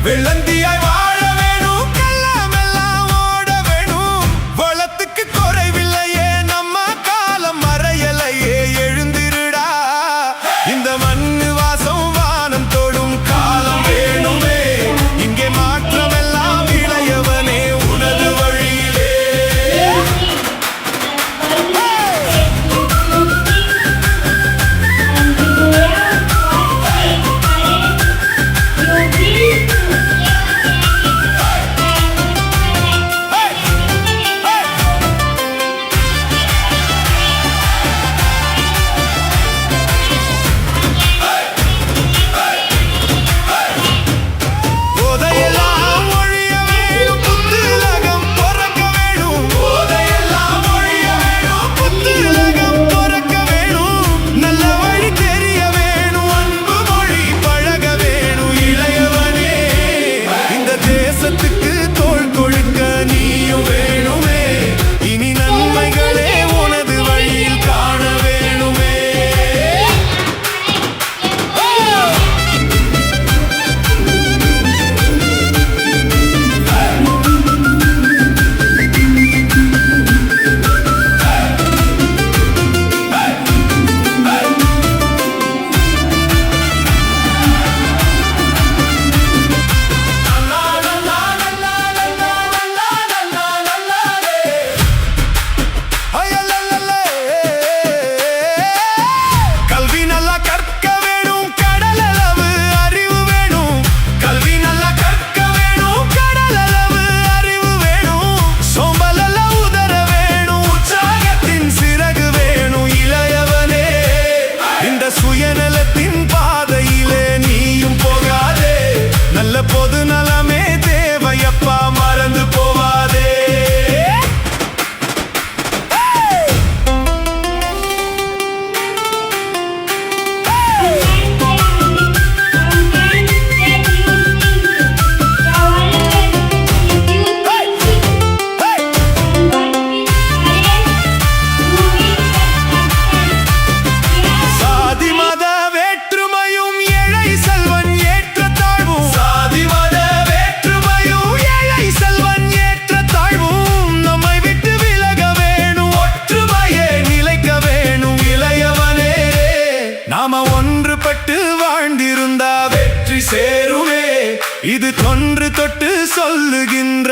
வெள்ளந்தியாய் வாழ வேணும், கள்ளமெல்லாம் ஓட வேணும். வளத்துக்கு குறைவில்லையே, நம்ம காலம் மறையலையே, எழுந்திருடா. இந்த மண்ணு வாசம் வானம் தொடும் காலம் வேணுமே. இங்கே மாற்றம் எல்லாம் இளையவனே உனது வழியிலே. சுயநலத்தின் பாதையிலே நீயும் போகாதே. நல்ல பொது நலமே தேவையப்பா, மறந்து போவாதே. நாம ஒன்றுபட்டு வாழ்ந்திருந்தா வெற்றி சேருமே. இது தொன்று தொட்டு சொல்லுகின்ற